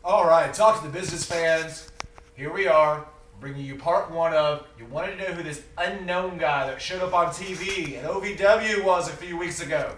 All right, talk to the business fans. Here we are, bringing you part one of you wanted to know who this unknown guy that showed up on TV and OVW was a few weeks ago.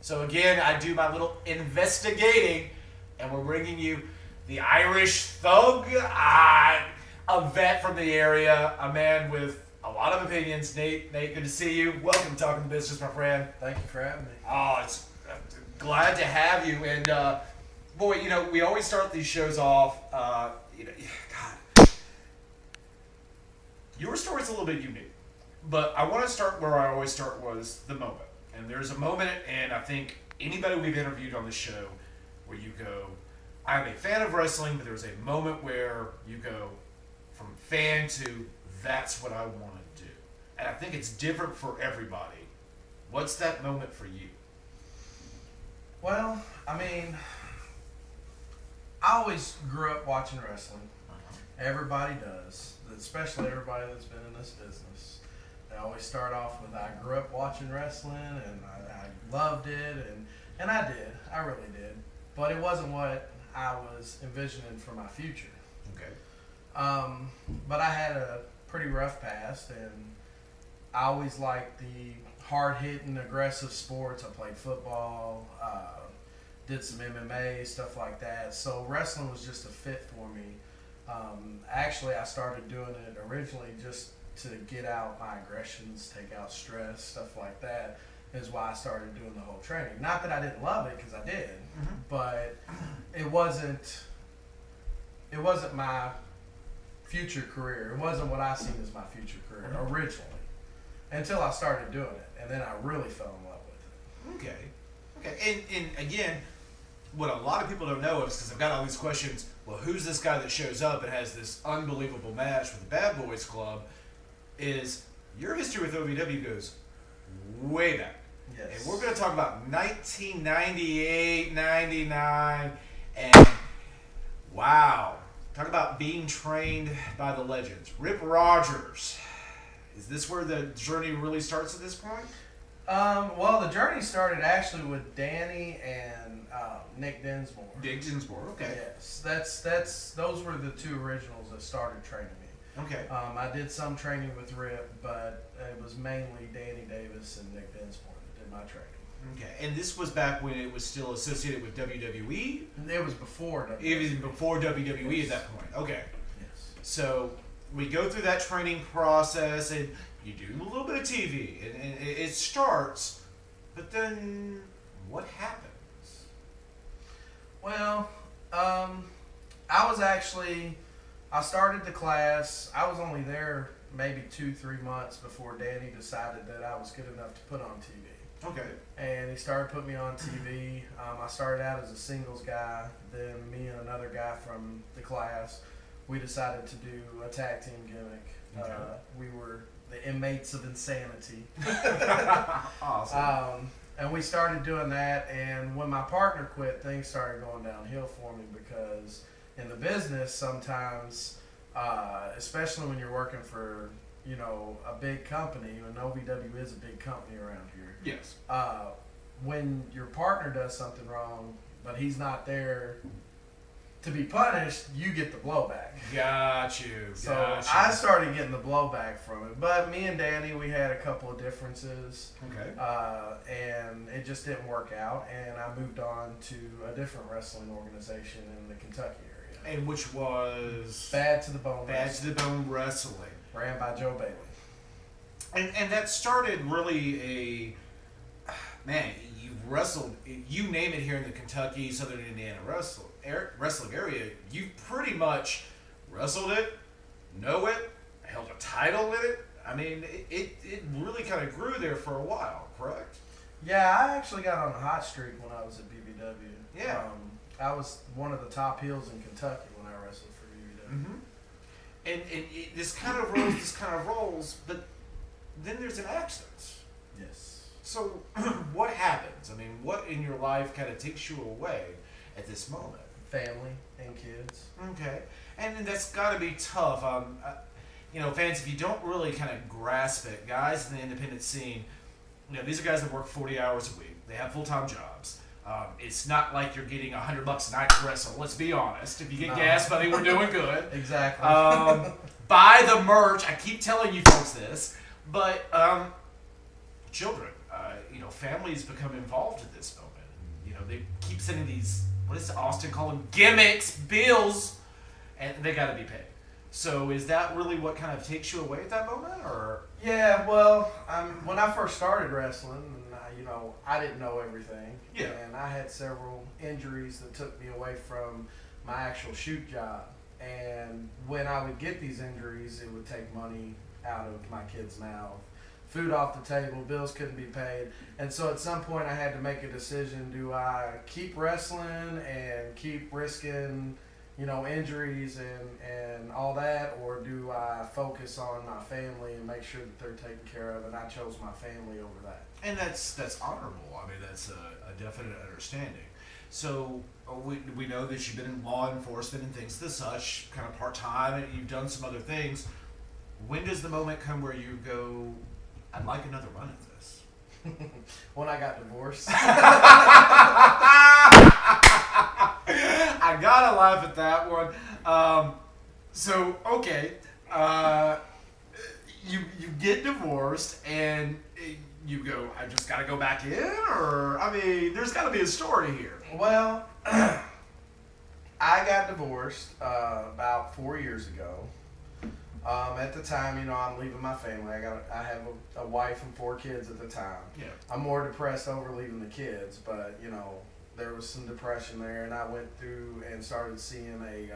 So again, I do my little investigating, and we're bringing you the Irish thug, a vet from the area, a man with a lot of opinions. Nate, good to see you. Welcome to Talking Business, my friend. Thank you for having me. Oh, it's glad to have you. And boy, we always start these shows off. God, your story's a little bit unique, but I want to start where I always start, was the moment. And there's a moment, and I think anybody we've interviewed on the show, where you go, I'm a fan of wrestling, but there's a moment where you go from fan to that's what I want to do. And I think it's different for everybody. What's that moment for you? Well, I always grew up watching wrestling. Everybody does, especially everybody that's been in this business. They always start off with, I grew up watching wrestling, and I loved it, and I did. I really did. But it wasn't what I was envisioning for my future. Okay. But I had a pretty rough past, and I always liked the hard-hitting, aggressive sports. I played football, did some MMA, stuff like that. So wrestling was just a fit for me. Actually, I started doing it originally just to get out my aggressions, take out stress, stuff like that, is why I started doing the whole training. Not that I didn't love it, because I did, but it wasn't my future career. It wasn't what I seen as my future career originally, until I started doing it, and then I really fell in love with it. Okay. And again, what a lot of people don't know is, because I've got all these questions, well, who's this guy that shows up and has this unbelievable match with the Bad Boys Club, is your history with OVW goes way back. Yes. And we're going to talk about 1998, 99, and wow. Talk about being trained by the legends. Rip Rogers. Is this where the journey really starts at this point? Well, the journey started actually with Danny and Nick Dinsmore. Dick Dinsmore, okay. Yes, those were the two originals that started training me. Okay. I did some training with Rip, but it was mainly Danny Davis and Nick Dinsmore that did my training. Okay, and this was back when it was still associated with WWE? It was before WWE. It was before WWE at that point. Okay. Yes. So we go through that training process, and you do a little bit of TV, and it starts, but then what happens? Well, I started the class. I was only there maybe 2-3 months before Danny decided that I was good enough to put on TV. Okay. And he started putting me on TV. I started out as a singles guy. Then me and another guy from the class, we decided to do a tag team gimmick. Okay. We were the inmates of insanity. Awesome. And we started doing that. And when my partner quit, things started going downhill for me, because in the business sometimes, especially when you're working for a big company, and OVW is a big company around here. Yes. When your partner does something wrong, but he's not there to be punished, you get the blowback. Got you. So I started getting the blowback from it. But me and Danny, we had a couple of differences. Okay. And it just didn't work out. And I moved on to a different wrestling organization in the Kentucky area. And which was? Bad to the Bone Bad to the Bone Wrestling. Ran by Joe Bailey. And that started really man, you wrestled, you name it, here in the Kentucky, Southern Indiana wrestling area, you pretty much wrestled it, know it, held a title in it. I mean, it really kind of grew there for a while, correct? Yeah, I actually got on a hot streak when I was at BBW. Yeah. I was one of the top heels in Kentucky when I wrestled for BBW. Mm-hmm. And this kind of rolls, but then there's an absence. Yes. So what happens? I mean, what in your life kind of takes you away at this moment? Family and kids. Okay. And that's got to be tough. Fans, if you don't really kind of grasp it, guys in the independent scene, these are guys that work 40 hours a week. They have full-time jobs. It's not like you're getting $100 a night to wrestle. Let's be honest. If you get gas money, we're doing good. Exactly. Buy the merch. I keep telling you folks this, but children, families become involved at this moment. They keep sending these. What does Austin call them? Gimmicks, bills, and they got to be paid. So is that really what kind of takes you away at that moment, or? Yeah, well, when I first started wrestling, I didn't know everything. Yeah. And I had several injuries that took me away from my actual shoot job. And when I would get these injuries, it would take money out of my kid's mouth. Food off the table, bills couldn't be paid. And so at some point I had to make a decision. Do I keep wrestling and keep risking injuries and all that, or do I focus on my family and make sure that they're taken care of? And I chose my family over that. And that's honorable. I mean, that's a definite understanding. So we know that you've been in law enforcement and things of such, kind of part-time, and you've done some other things. When does the moment come where you go, I'd like another run at this? When I got divorced. I gotta laugh at that one. Okay. You get divorced and you go, I just gotta go back in? Or, I mean, there's gotta be a story here. Well, I got divorced about 4 years ago. At the time, I'm leaving my family. I have a wife and 4 kids at the time. Yeah. I'm more depressed over leaving the kids, but there was some depression there, and I went through and started seeing a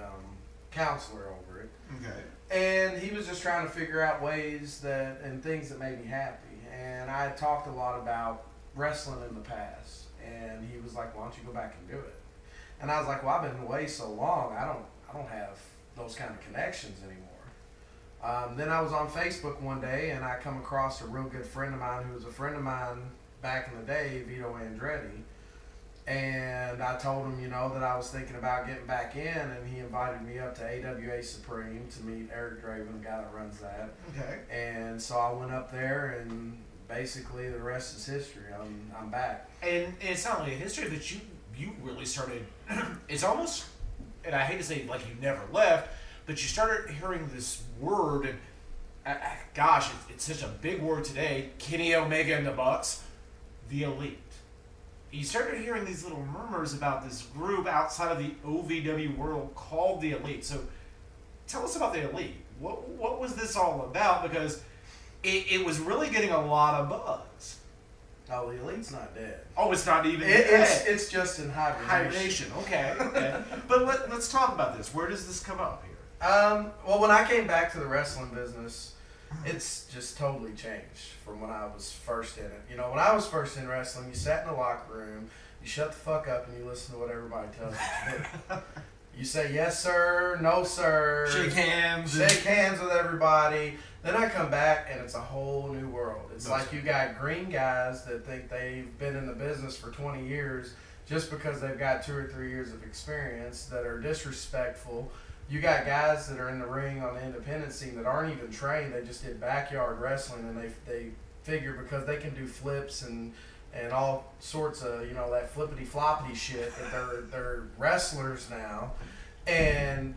counselor over it. Okay. And he was just trying to figure out ways and things that made me happy. And I had talked a lot about wrestling in the past, and he was like, "Why don't you go back and do it?" And I was like, "Well, I've been away so long, I don't have those kind of connections anymore." Then I was on Facebook one day, and I come across a real good friend of mine who was a friend of mine back in the day, Vito Andretti. And I told him, that I was thinking about getting back in, and he invited me up to AWA Supreme to meet Eric Draven, the guy that runs that. Okay. And so I went up there, and basically the rest is history. I'm back. And it's not only a history, but you really started, it's almost, and I hate to say like you never left, but you started hearing this word, and gosh, it's such a big word today, Kenny Omega and the Bucks, the Elite. You started hearing these little murmurs about this group outside of the OVW world called the Elite. So tell us about the Elite. What was this all about? Because it was really getting a lot of buzz. Oh, the Elite's not dead. Oh, it's not even dead. It's just in hibernation. Okay. But let's talk about this. Where does this come up here? Well, when I came back to the wrestling business, it's just totally changed from when I was first in it. When I was first in wrestling, you sat in the locker room, you shut the fuck up, and you listen to what everybody tells you. You say yes sir, no sir. Shake hands with everybody. Then I come back, and it's a whole new world. It's like you got green guys that think they've been in the business for 20 years just because they've got 2 or 3 years of experience that are disrespectful. You got guys that are in the ring on the independent scene that aren't even trained. They just did backyard wrestling, and they figure because they can do flips and all sorts of that flippity floppity shit that they're wrestlers now. And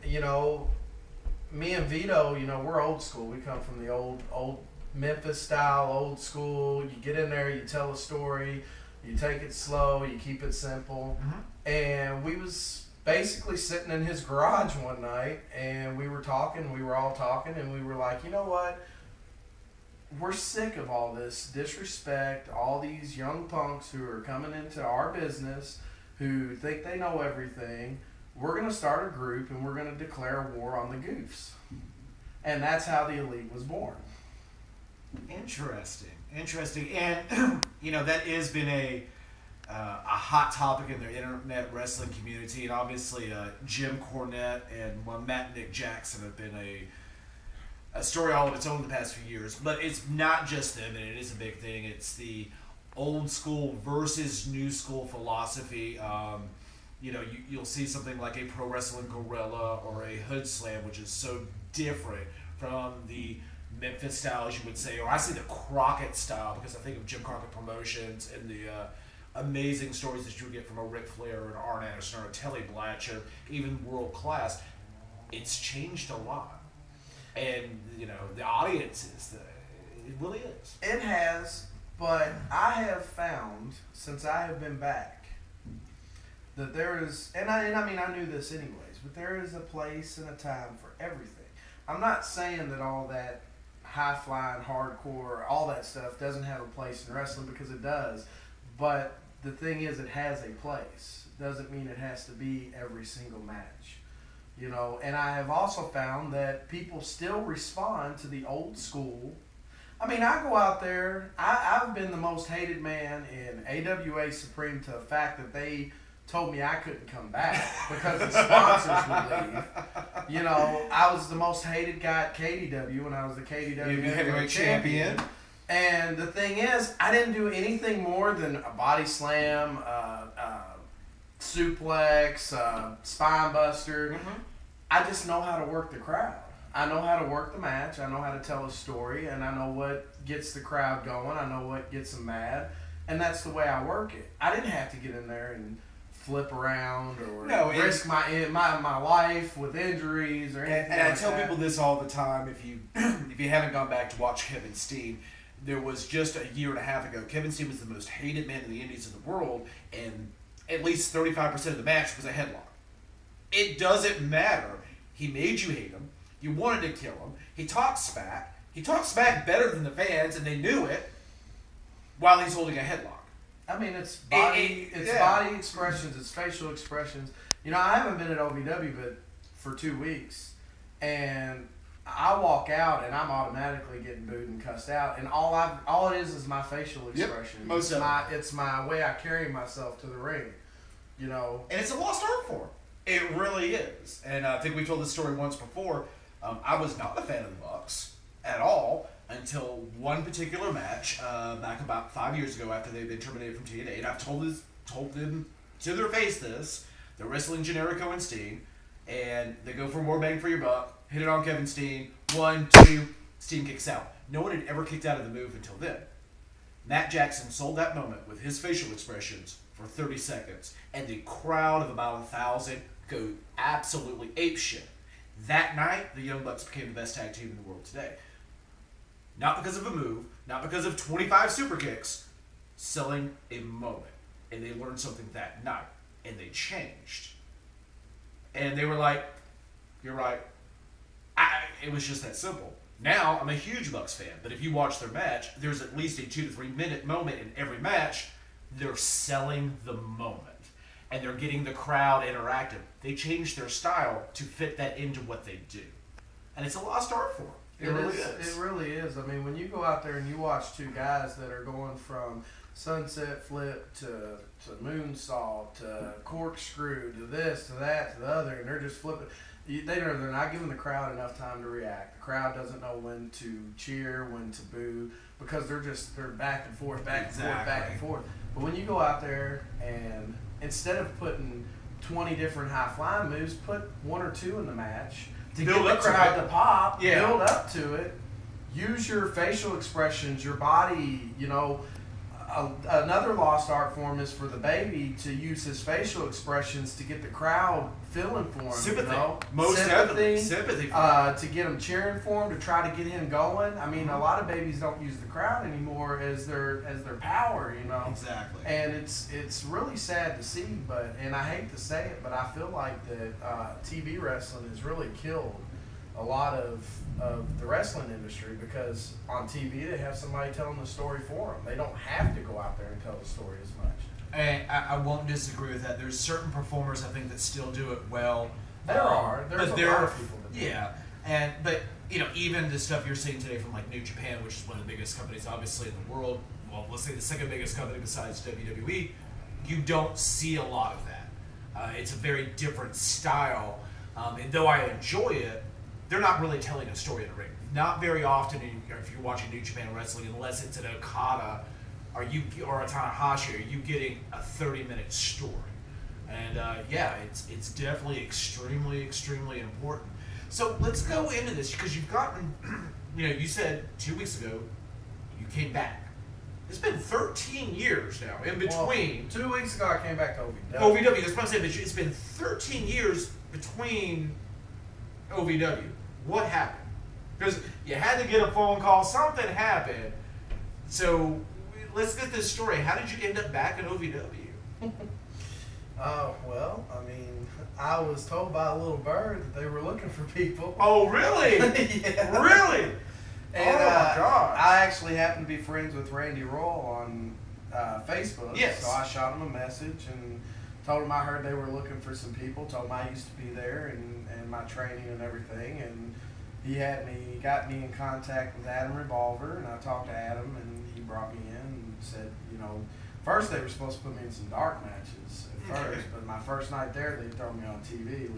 me and Vito, we're old school. We come from the old Memphis style, old school. You get in there, you tell a story, you take it slow, you keep it simple. Mm-hmm. And we was basically sitting in his garage one night, and we were all talking, and we were like, you know what? We're sick of all this disrespect, all these young punks who are coming into our business who think they know everything. We're going to start a group, and we're going to declare war on the goofs. And that's how the Elite was born. Interesting. And, that has been a hot topic in the internet wrestling community, and obviously Jim Cornette and Matt Nick Jackson have been a story all of its own the past few years. But it's not just them, and it is a big thing. It's the old school versus new school philosophy. You'll see something like a Pro Wrestling Gorilla or a Hood Slam, which is so different from the Memphis style, as you would say, or I say the Crockett style, because I think of Jim Crockett Promotions and the amazing stories that you would get from a Ric Flair or an Arn Anderson or a Telly Blanchard, even world class, it's changed a lot. And, the audiences, it really is. It has, but I have found, since I have been back, that there is, and I knew this anyways, but there is a place and a time for everything. I'm not saying that all that high-flying, hardcore, all that stuff doesn't have a place in wrestling, because it does. But the thing is, it has a place. Doesn't mean it has to be every single match. And I have also found that people still respond to the old school. I go out there, I've been the most hated man in AWA Supreme, to the fact that they told me I couldn't come back because the sponsors would leave. I was the most hated guy at KDW when I was the KDW heavyweight champion. And the thing is, I didn't do anything more than a body slam, suplex, spine buster. Mm-hmm. I just know how to work the crowd. I know how to work the match. I know how to tell a story, and I know what gets the crowd going. I know what gets them mad, and that's the way I work it. I didn't have to get in there and flip around or risk my life with injuries or anything. And I tell people this all the time. If you haven't gone back to watch Kevin Steen, there was just a year and a half ago, Kevin Steen was the most hated man in the Indies of the world, and at least 35% of the match was a headlock. It doesn't matter. He made you hate him. You wanted to kill him. He talks smack. He talks smack better than the fans, and they knew it, while he's holding a headlock. It's body body expressions, it's facial expressions. I haven't been at OVW but for 2 weeks, and I walk out and I'm automatically getting booed and cussed out, and all it is my facial expression. Yep, most it's my way I carry myself to the ring. And it's a lost art form. It really is. And I think we told this story once before. I was not a fan of the Bucks at all until one particular match back about 5 years ago, after they'd been terminated from TNA. And I've told them to their face this. They're wrestling Generico and Steen, and they go for more bang for your buck, hit it on Kevin Steen, 1, 2, Steen kicks out. No one had ever kicked out of the move until then. Matt Jackson sold that moment with his facial expressions for 30 seconds, and the crowd of about 1,000 go absolutely apeshit. That night, the Young Bucks became the best tag team in the world today. Not because of a move, not because of 25 super kicks, selling a moment. And they learned something that night, and they changed. And they were like, you're right. It was just that simple. Now, I'm a huge Bucks fan, but if you watch their match, there's at least a 2 to 3 minute moment in every match. They're selling the moment, and they're getting the crowd interactive. They changed their style to fit that into what they do. And it's a lost art form. It really is. It really is. When you go out there and you watch two guys that are going from sunset flip to moonsault to corkscrew to this to that to the other, and they're just flipping. They're not giving the crowd enough time to react. The crowd doesn't know when to cheer, when to boo, because they're back and forth, back and forth, back and forth. But when you go out there and instead of putting 20 different high-flying moves, put 1 or 2 in the match to get the crowd to pop, build up to it, use your facial expressions, your body, another lost art form is for the baby to use his facial expressions to get the crowd feeling for him. Sympathy. Most definitely. Sympathy. To get him cheering for him, to try to get him going. A lot of babies don't use the crowd anymore as their power, Exactly. And it's really sad to see, and I hate to say it, but I feel like that TV wrestling has really killed a lot of the wrestling industry, because on TV they have somebody telling the story for them. They don't have to go out there and tell the story as much. And I won't disagree with that. There's certain performers I think that still do it well. There's a lot of people that do. Yeah, but even the stuff you're seeing today from like New Japan, which is one of the biggest companies obviously in the world. Well, let's say the second biggest company besides WWE. You don't see a lot of that. It's a very different style, and though I enjoy it, they're not really telling a story in the ring. Not very often, if you're watching New Japan Wrestling, unless it's an Okada or a Tanahashi, are you getting a 30-minute story. And it's definitely extremely, extremely important. So let's go into this, because you've gotten, you said 2 weeks ago you came back. It's been 13 years now in between. Well, 2 weeks ago, I came back to OVW. OVW, that's what I'm saying, but it's been 13 years between OVW. What happened? Because you had to get a phone call, something happened. So let's get this story. How did you end up back at OVW? Well, I mean, I was told by a little bird that they were looking for people. Oh, really? Yeah. Really? And, oh my God! I actually happen to be friends with Randy Royal on Facebook. Yes. So I shot him a message and told him I heard they were looking for some people. Told him I used to be there and my training and everything. And he got me in contact with Adam Revolver, and I talked to Adam, and he brought me in and said, first they were supposed to put me in some dark matches at first, but my first night there they throw me on TV.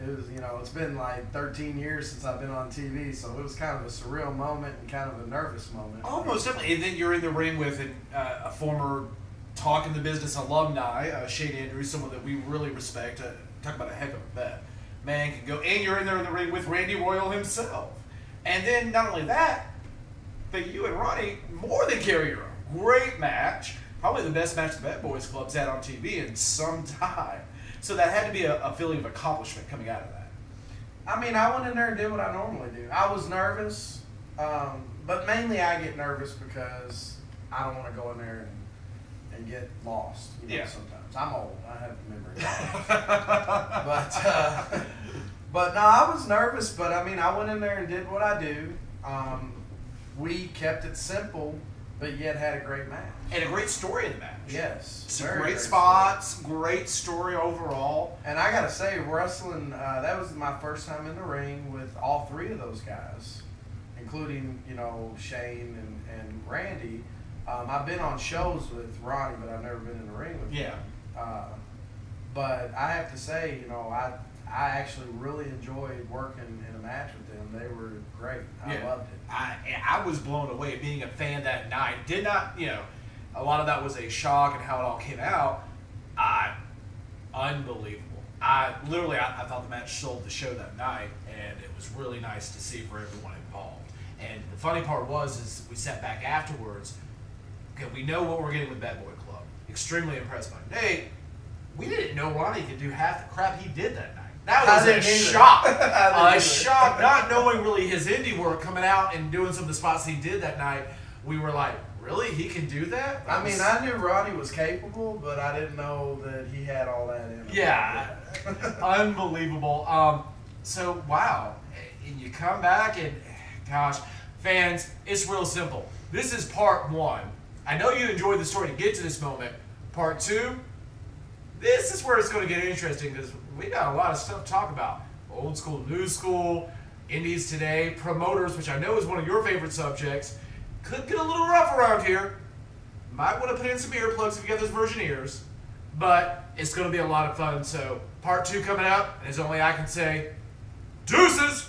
It's been like 13 years since I've been on TV, so it was kind of a surreal moment and kind of a nervous moment. Almost definitely. And then you're in the ring with a former Talk in the Business alumni, Shane Andrews, someone that we really respect. Talk about a heck of a vet. Man can go, and you're in there in the ring with Randy Royal himself. And then not only that, but you and Ronnie more than carry your own. Great match. Probably the best match the Bad Boys Club's had on TV in some time. So that had to be a feeling of accomplishment coming out of that. I mean, I went in there and did what I normally do. I was nervous, but mainly I get nervous because I don't want to go in there and get lost. Sometimes I'm old. I have memory problems. But no, I was nervous. But I mean, I went in there and did what I do. We kept it simple, but yet had a great match. And a great story in the match. Yes. Some great spots, great story overall. And I got to say, wrestling, that was my first time in the ring with all three of those guys, including, Shane and Randy. I've been on shows with Ronnie, but I've never been in the ring with him. But I have to say, I actually really enjoyed working in a match with them. They were great. I loved it. I was blown away being a fan that night. Did not, a lot of that was a shock and how it all came out. Unbelievable. I thought the match sold the show that night, and it was really nice to see for everyone involved. And the funny part is we sat back afterwards. Okay, we know what we're getting with Bad Boy Club. Extremely impressed by Nate. We didn't know Ronnie could do half the crap he did that night. That was a shock. A shock, not knowing really his indie work coming out and doing some of the spots he did that night. We were like, really? He can do that? I mean, I knew Ronnie was capable, but I didn't know that he had all that in him. Yeah. Unbelievable. So, wow. And you come back and, gosh, fans, it's real simple. This is part one. I know you enjoyed the story to get to this moment. Part two, this is where it's going to get interesting because we got a lot of stuff to talk about. Old school, new school, indies today, promoters, which I know is one of your favorite subjects. Could get a little rough around here. Might want to put in some earplugs if you got those Virgin ears. But it's going to be a lot of fun. So part two coming up, and as only I can say, deuces!